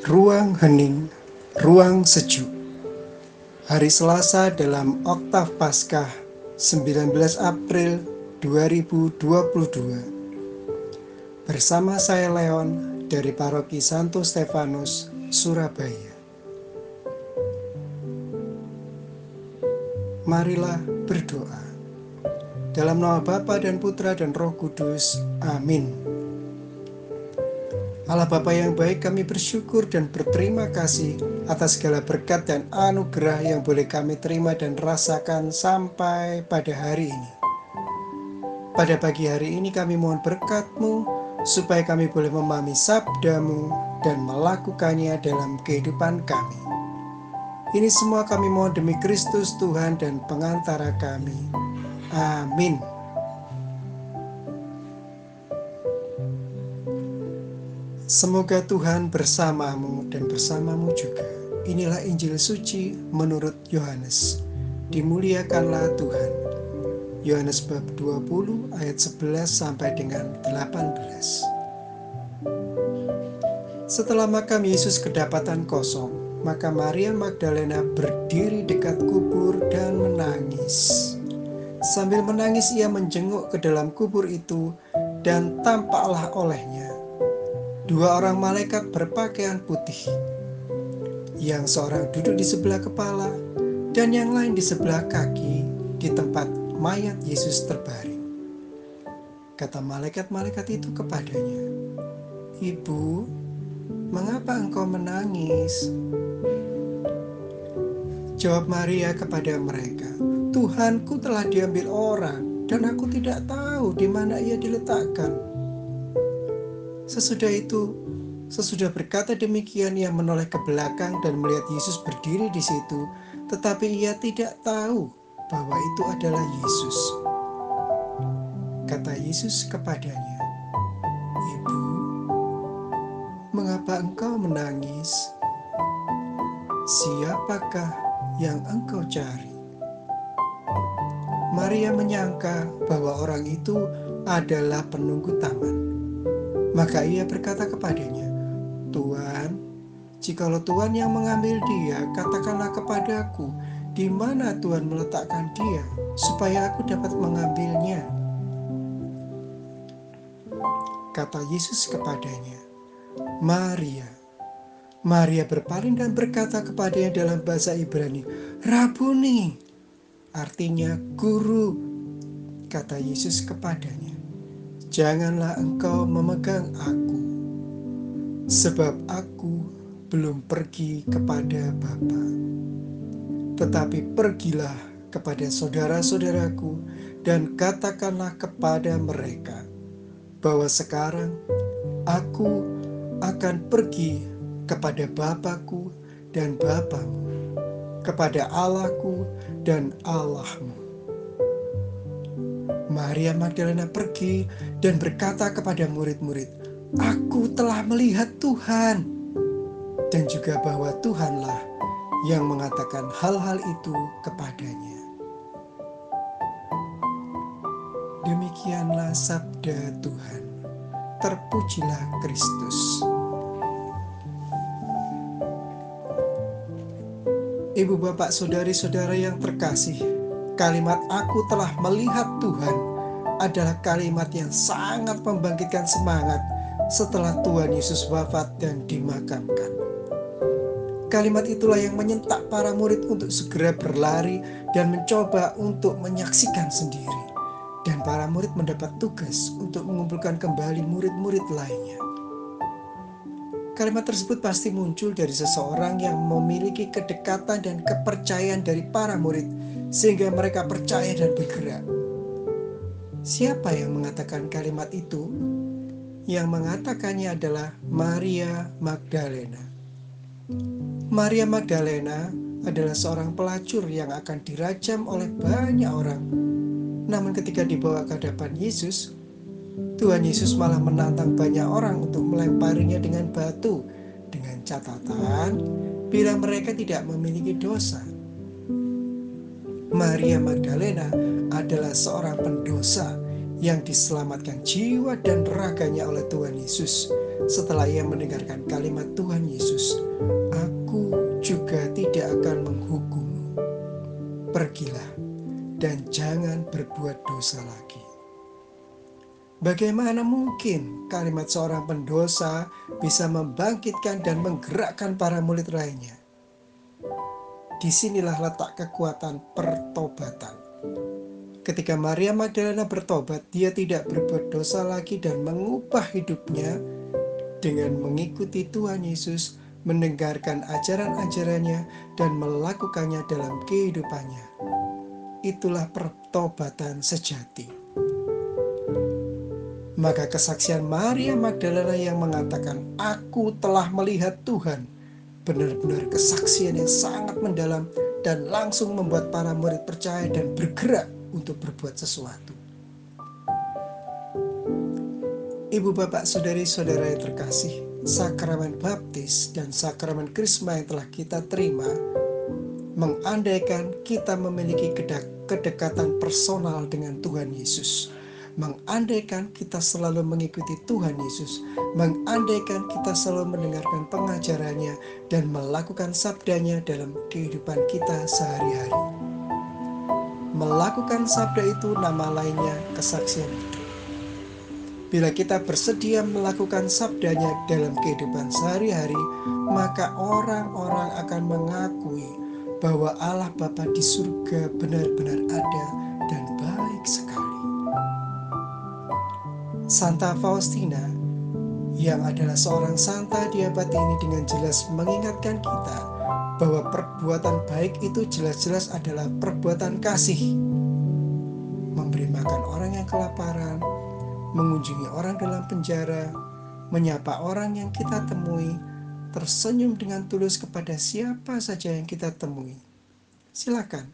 Ruang hening, ruang sejuk. Hari Selasa dalam Oktav Paskah 19 April 2022. Bersama saya Leon dari Paroki Santo Stefanus, Surabaya. Marilah berdoa. Dalam nama Bapa dan Putra dan Roh Kudus. Amin. Allah Bapa yang baik, kami bersyukur dan berterima kasih atas segala berkat dan anugerah yang boleh kami terima dan rasakan sampai pada hari ini. Pada pagi hari ini kami mohon berkat-Mu supaya kami boleh memahami sabda-Mu dan melakukannya dalam kehidupan kami. Ini semua kami mohon demi Kristus Tuhan dan pengantara kami. Amin. Semoga Tuhan bersamamu dan bersamamu juga. Inilah Injil suci menurut Yohanes. Dimuliakanlah Tuhan. Yohanes bab 20 ayat 11 sampai dengan 18. Setelah makam Yesus kedapatan kosong, maka Maria Magdalena berdiri dekat kubur dan menangis. Sambil menangis ia menjenguk ke dalam kubur itu, dan tampaklah olehnya dua orang malaikat berpakaian putih, yang seorang duduk di sebelah kepala dan yang lain di sebelah kaki di tempat mayat Yesus terbaring. Kata malaikat-malaikat itu kepadanya, "Ibu, mengapa engkau menangis?" Jawab Maria kepada mereka, "Tuhanku telah diambil orang dan aku tidak tahu di mana ia diletakkan." Sesudah berkata demikian, ia menoleh ke belakang dan melihat Yesus berdiri di situ, tetapi ia tidak tahu bahwa itu adalah Yesus. Kata Yesus kepadanya, "Ibu, mengapa engkau menangis? Siapakah yang engkau cari?" Maria menyangka bahwa orang itu adalah penunggu taman. Maka ia berkata kepadanya, "Tuan, jikalau Tuhan yang mengambil dia, katakanlah kepadaku, di mana Tuhan meletakkan dia, supaya aku dapat mengambilnya." Kata Yesus kepadanya, "Maria." Maria berpaling dan berkata kepadanya dalam bahasa Ibrani, "Rabuni," artinya guru. Kata Yesus kepadanya, "Janganlah engkau memegang aku, sebab aku belum pergi kepada Bapa. Tetapi pergilah kepada saudara-saudaraku dan katakanlah kepada mereka bahwa sekarang aku akan pergi kepada Bapa-Ku dan Bapa-mu, kepada Allah-Ku dan Allah-mu." Maria Magdalena pergi dan berkata kepada murid-murid, "Aku telah melihat Tuhan," dan juga bahwa Tuhanlah yang mengatakan hal-hal itu kepadanya. Demikianlah sabda Tuhan. Terpujilah Kristus. Ibu, bapak, saudari-saudara yang terkasih, kalimat "aku telah melihat Tuhan" adalah kalimat yang sangat membangkitkan semangat setelah Tuhan Yesus wafat dan dimakamkan. Kalimat itulah yang menyentak para murid untuk segera berlari dan mencoba untuk menyaksikan sendiri. Dan para murid mendapat tugas untuk mengumpulkan kembali murid-murid lainnya. Kalimat tersebut pasti muncul dari seseorang yang memiliki kedekatan dan kepercayaan dari para murid, sehingga mereka percaya dan bergerak. Siapa yang mengatakan kalimat itu? Yang mengatakannya adalah Maria Magdalena. Maria Magdalena adalah seorang pelacur yang akan dirajam oleh banyak orang. Namun ketika dibawa ke hadapan Yesus, Tuhan Yesus malah menantang banyak orang untuk melemparinya dengan batu, dengan catatan bila mereka tidak memiliki dosa. Maria Magdalena adalah seorang pendosa yang diselamatkan jiwa dan raganya oleh Tuhan Yesus setelah ia mendengarkan kalimat Tuhan Yesus, "Aku juga tidak akan menghukummu. Pergilah dan jangan berbuat dosa lagi." Bagaimana mungkin kalimat seorang pendosa bisa membangkitkan dan menggerakkan para murid lainnya? Disinilah letak kekuatan pertobatan. Ketika Maria Magdalena bertobat, dia tidak berbuat dosa lagi dan mengubah hidupnya dengan mengikuti Tuhan Yesus, mendengarkan ajaran-ajarannya, dan melakukannya dalam kehidupannya. Itulah pertobatan sejati. Maka kesaksian Maria Magdalena yang mengatakan, "Aku telah melihat Tuhan," benar-benar kesaksian yang sangat mendalam dan langsung membuat para murid percaya dan bergerak untuk berbuat sesuatu. Ibu, bapak, saudari-saudara yang terkasih, sakramen baptis dan sakramen krisma yang telah kita terima mengandaikan kita memiliki kedekatan personal dengan Tuhan Yesus, mengandaikan kita selalu mengikuti Tuhan Yesus, mengandaikan kita selalu mendengarkan pengajarannya dan melakukan sabdanya dalam kehidupan kita sehari-hari. Melakukan sabda itu nama lainnya kesaksian hidup. Bila kita bersedia melakukan sabdanya dalam kehidupan sehari-hari, maka orang-orang akan mengakui bahwa Allah Bapa di surga benar-benar ada dan baik sekali. Santa Faustina, yang adalah seorang santa di abad ini, dengan jelas mengingatkan kita bahwa perbuatan baik itu jelas-jelas adalah perbuatan kasih. Memberi makan orang yang kelaparan, mengunjungi orang dalam penjara, menyapa orang yang kita temui, tersenyum dengan tulus kepada siapa saja yang kita temui. Silakan,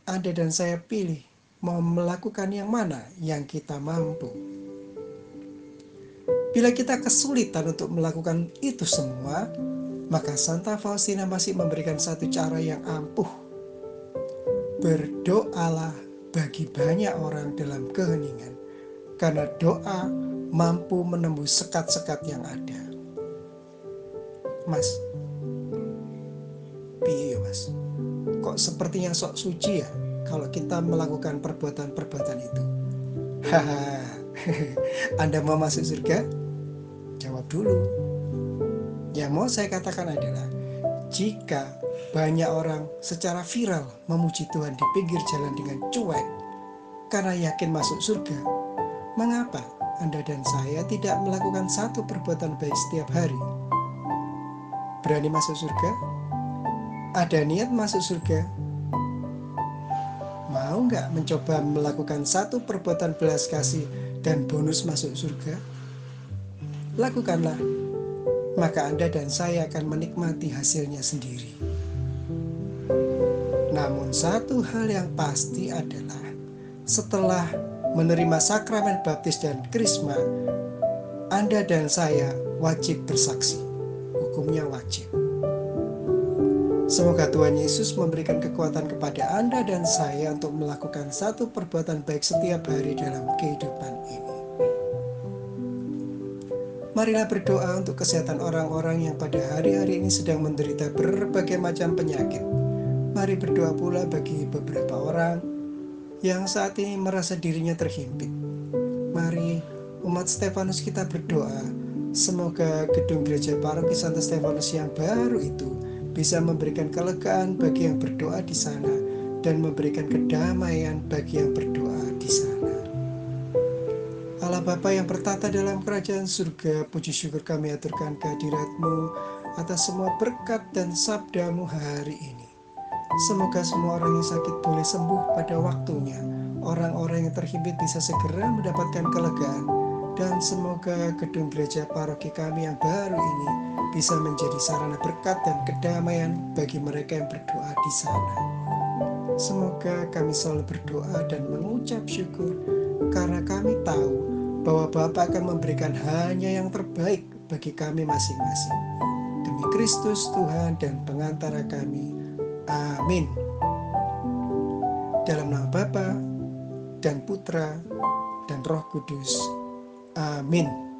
Anda dan saya pilih mau melakukan yang mana yang kita mampu. Bila kita kesulitan untuk melakukan itu semua, maka Santa Faustina masih memberikan satu cara yang ampuh. Berdoalah bagi banyak orang dalam keheningan, karena doa mampu menembus sekat-sekat yang ada. Mas, piye mas? Kok sepertinya sok suci ya kalau kita melakukan perbuatan-perbuatan itu? Haha, Anda mau masuk surga? Jawab dulu. Yang mau saya katakan adalah, jika banyak orang secara viral memuji Tuhan di pinggir jalan dengan cuek karena yakin masuk surga, mengapa Anda dan saya tidak melakukan satu perbuatan baik setiap hari? Berani masuk surga? Ada niat masuk surga? Mau nggak mencoba melakukan satu perbuatan belas kasih dan bonus masuk surga? Lakukanlah, maka Anda dan saya akan menikmati hasilnya sendiri. Namun satu hal yang pasti adalah, setelah menerima sakramen baptis dan krisma, Anda dan saya wajib bersaksi. Hukumnya wajib. Semoga Tuhan Yesus memberikan kekuatan kepada Anda dan saya untuk melakukan satu perbuatan baik setiap hari dalam kehidupan ini. Marilah berdoa untuk kesehatan orang-orang yang pada hari-hari ini sedang menderita berbagai macam penyakit. Mari berdoa pula bagi beberapa orang yang saat ini merasa dirinya terhimpit. Mari umat Stefanus kita berdoa, semoga gedung gereja paroki Santo Stefanus yang baru itu bisa memberikan kelegaan bagi yang berdoa di sana dan memberikan kedamaian bagi yang berdoa di sana. Allah Bapa yang bertata dalam kerajaan surga, puji syukur kami aturkan kehadirat-Mu atas semua berkat dan sabda-Mu hari ini. Semoga semua orang yang sakit boleh sembuh pada waktunya, orang-orang yang terhimpit bisa segera mendapatkan kelegaan, dan semoga gedung gereja paroki kami yang baru ini bisa menjadi sarana berkat dan kedamaian bagi mereka yang berdoa di sana. Semoga kami selalu berdoa dan mengucap syukur karena kami tahu bahwa Bapa akan memberikan hanya yang terbaik bagi kami masing-masing. Demi Kristus Tuhan dan pengantara kami. Amin. Dalam nama Bapa dan Putra dan Roh Kudus. Amin.